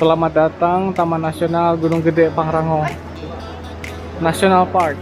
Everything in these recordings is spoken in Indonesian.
Selamat datang Taman Nasional Gunung Gede Pangarango National Park.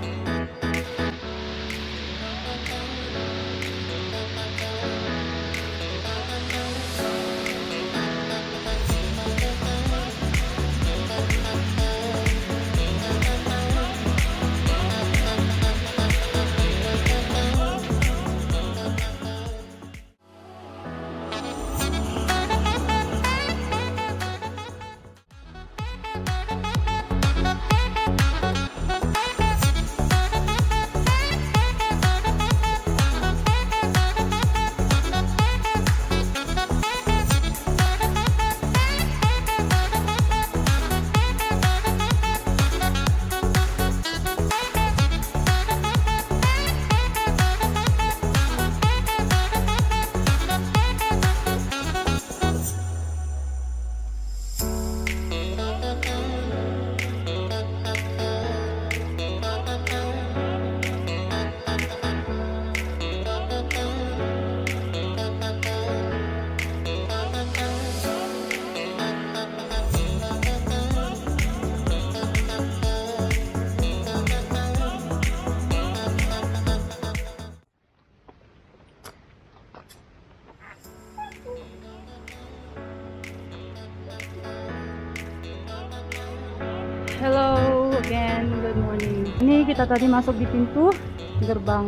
Hello again, good morning. Ini kita tadi masuk di pintu gerbang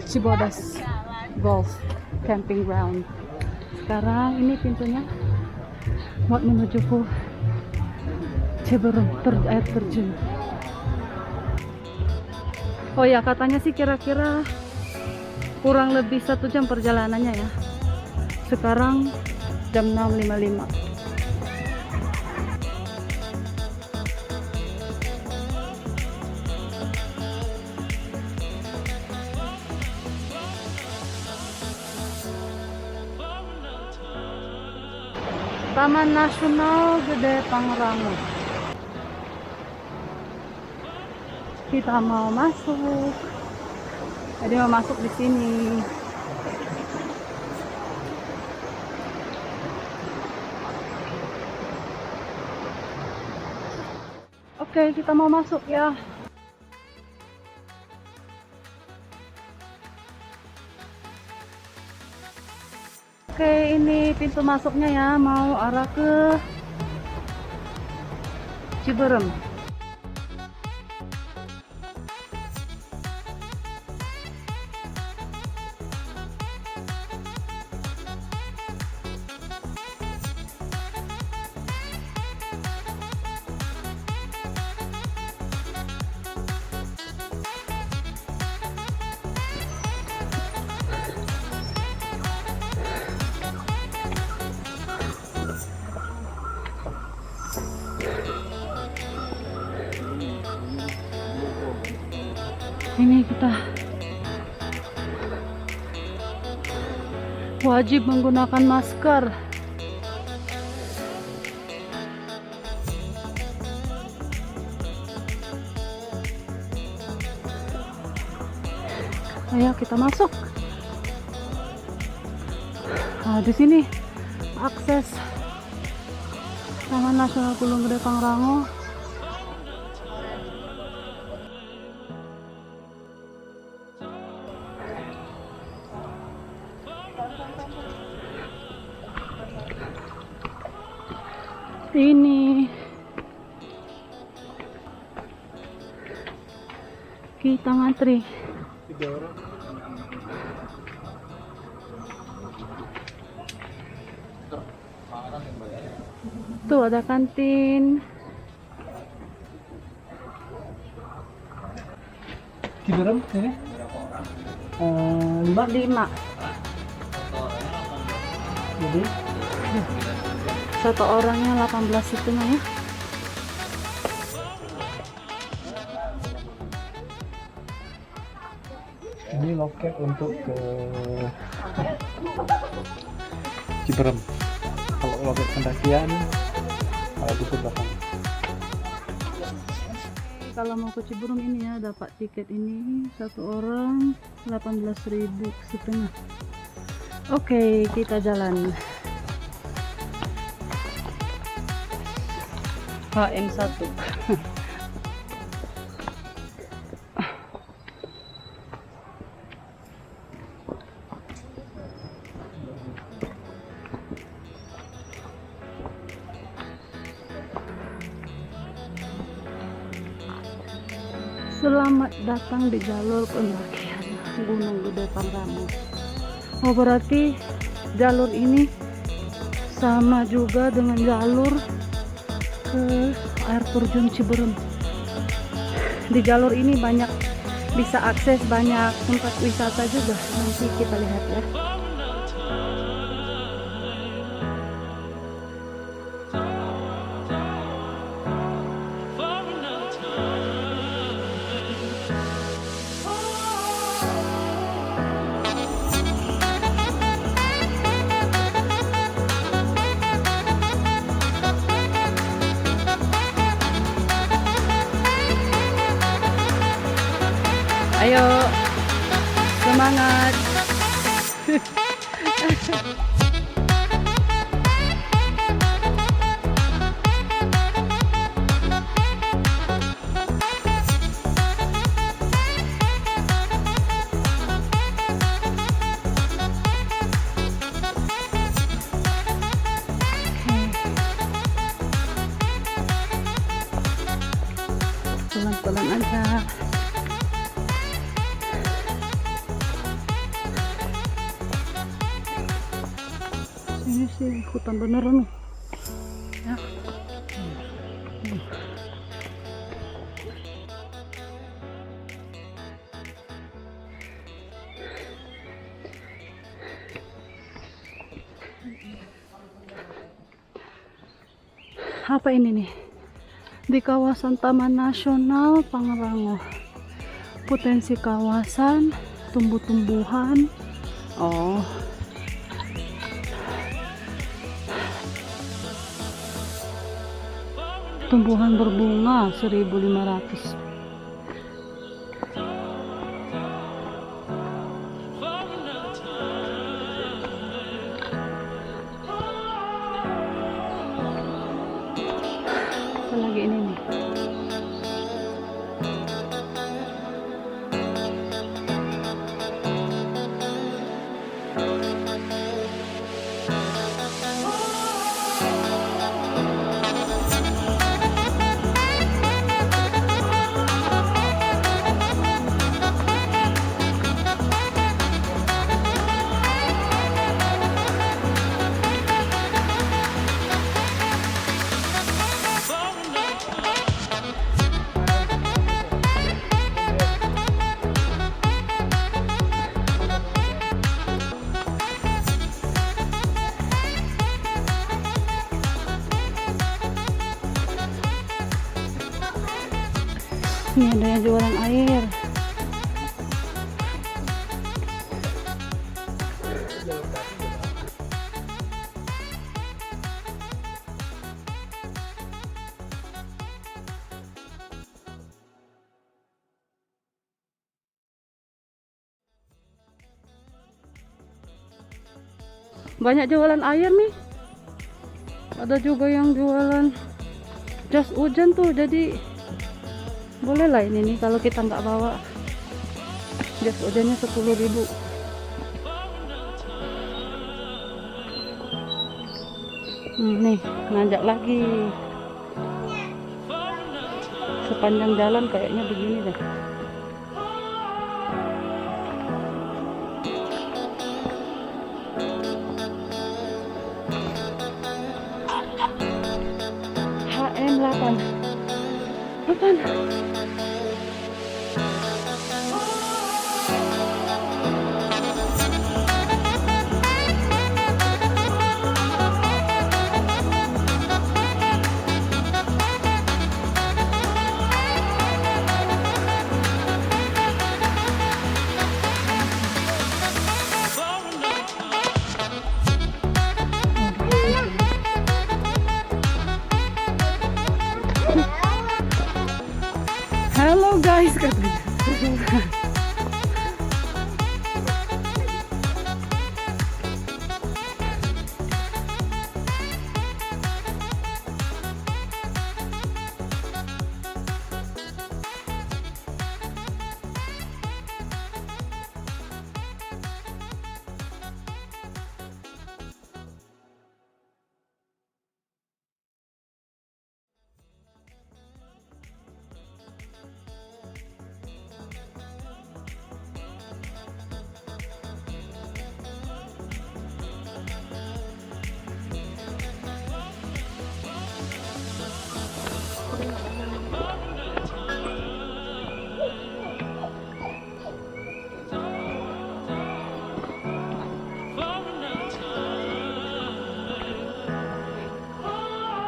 Cibodas Golf Camping Ground. Sekarang ini pintunya buat menuju ke Cibeureum air terjun. Oh ya, katanya sih kira-kira kurang lebih 1 jam perjalanannya ya. Sekarang jam 6.55. Taman Nasional Gede Pangarango. Kita mau masuk. Jadi mau masuk di sini. Oke, kita mau masuk ya. Oke, ini pintu masuknya ya, mau arah ke Cibeureum. Ini kita wajib menggunakan masker. Ayo kita masuk. Nah, di sini akses Taman Nasional Gunung Gede Pangarango. Ini kita ngantri. Tuh ada kantin. Cibeureum ini 5. jadi Satu orangnya 18 itu mah ya. ini loket untuk ke Cibeureum. Kalau loket pendakian di belakang. Kalau mau ke Cibeureum ini ya dapat tiket ini satu orang 18.500. Oke, kita jalan. HM1. Selamat datang di jalur pendakian Gunung Gede Pangarango. Oh, berarti jalur ini sama juga dengan jalur ke air terjun Cibeureum. Di jalur ini banyak bisa akses banyak tempat wisata juga. Nanti kita lihat ya. Ayo, semangat. Pelan-pelan aja. Ini sih hutan beneran nih ya. Apa ini nih? Di kawasan Taman Nasional Pangarango. Potensi kawasan tumbuh-tumbuhan. Oh, tumbuhan berbunga 1.500. Apa lagi ini nih? Ini ada yang jualan air. Banyak jualan air nih. Ada juga yang jualan jas hujan tuh, jadi boleh lah ini nih kalau kita nggak bawa jas hujannya 10.000. Nih ngajak lagi sepanjang jalan kayaknya begini deh. HM8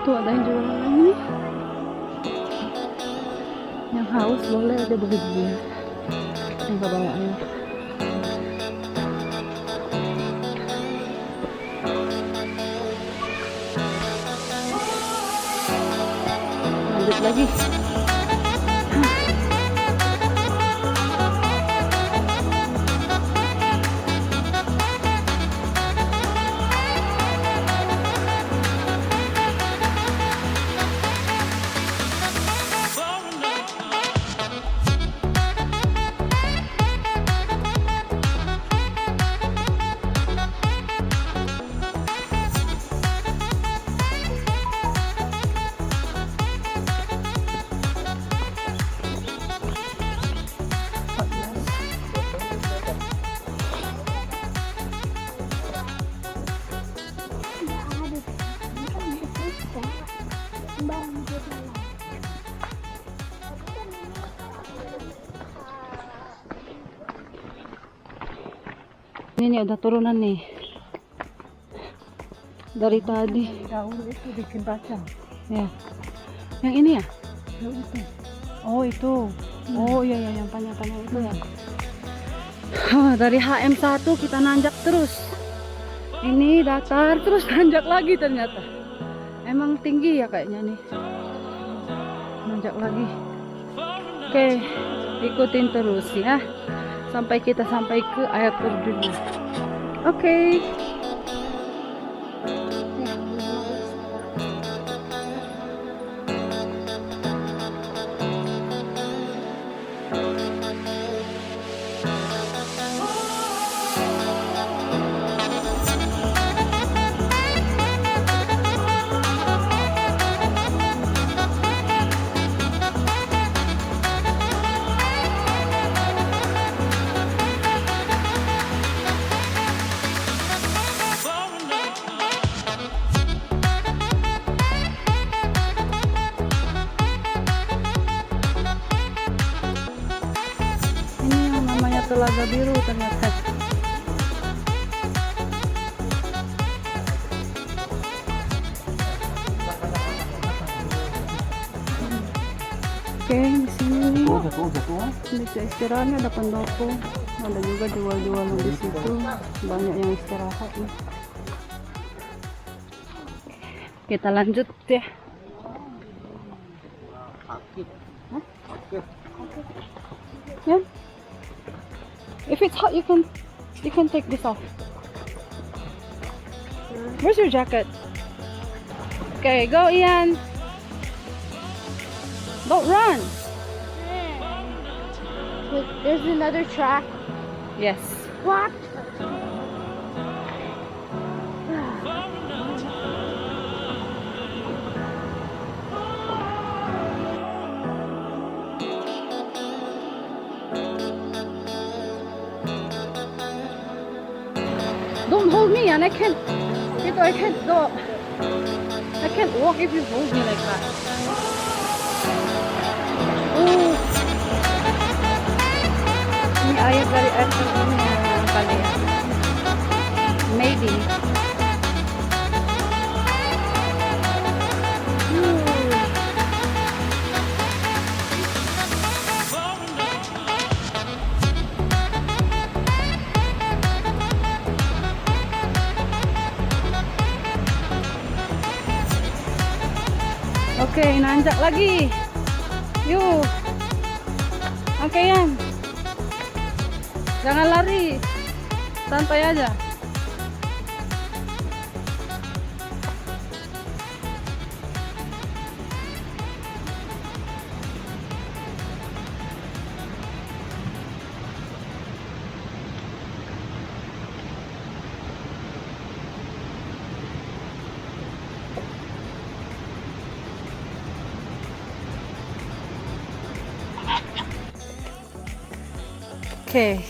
Tuh ada yang jualan ini. Yang haus boleh, dia boleh beli. Yang gak bawa air. Lanjut lagi. Ini nih udah turunan nih. Dari tadi. Daun itu bikin kacang. Ya. Yang ini ya? Daun itu. Oh itu. Oh iya ya, yang panjang-panjang itu ya. Dari HM1 kita nanjak terus. Ini datar terus nanjak lagi ternyata. Emang tinggi ya kayaknya nih. Nanjak lagi. Oke, ikutin terus ya. Sampai kita sampai ke air terjunnya. Oke. Telaga biru ternyata. Oke, di sini nih. Bisa istirahatnya ada pendopo. Ada juga jual-jualan di situ. Banyak yang istirahat nih. Kita lanjut ya. Ya. If it's hot, you can take this off. Where's your jacket? Okay, go, Ian. Don't run. There's another track. Yes. What? Don't hold me, and I can't go. I can't walk if you hold me like that. Oh. Ini air dari air terjunnya kali ya. Maybe. Oke, nanjak lagi. Yuk. Oke, Yan. Jangan lari. Santai aja. Oke.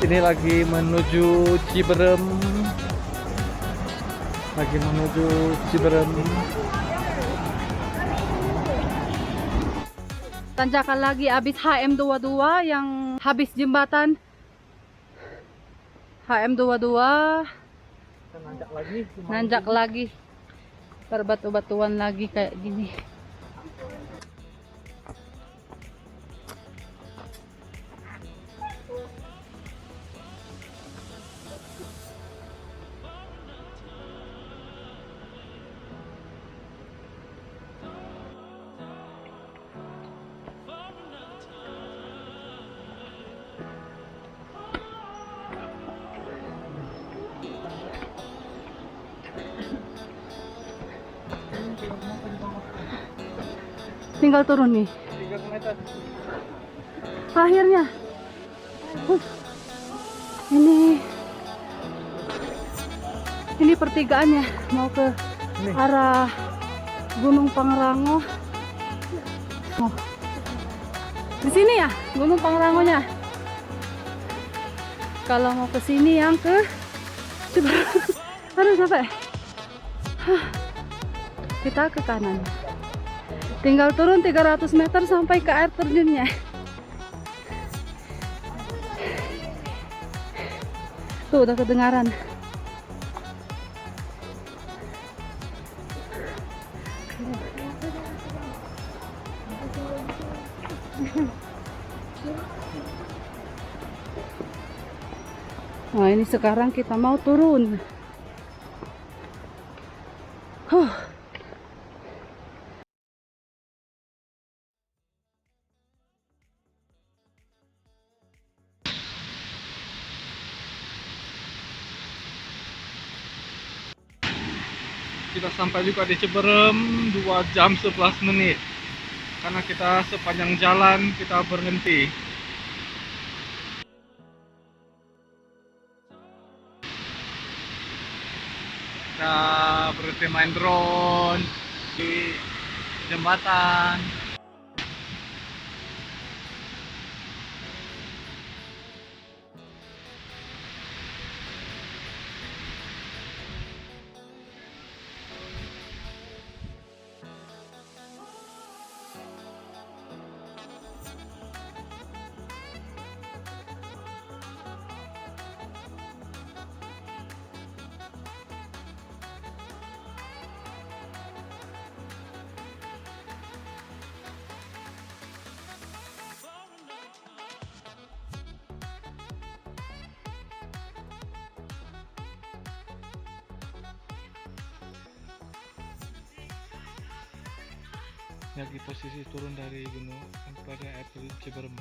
Ini lagi menuju Cibeureum. Lagi menuju Cibeureum. Tanjakan lagi abis HM22 yang habis jembatan HM22, Kita nanjak lagi. nanjak lagi berbatu-batuan lagi kayak gini. Tinggal turun nih. 3 meter. Akhirnya. Ini pertigaannya mau ke Nih. arah Gunung Pangrango. Oh. Di sini ya, Gunung Pangrangonya. Kalau mau ke sini yang ke Cibeureum. Aduh sampai. Kita ke kanan. Tinggal turun 300 meter sampai ke air terjunnya. Tuh udah kedengaran. Nah ini sekarang kita mau turun. Kita sampai juga di Cibeureum 2 jam 11 menit. Karena kita sepanjang jalan kita berhenti. Kita berhenti main drone di jembatan. Lagi posisi turun dari gunung pada air terjun Cibeureum.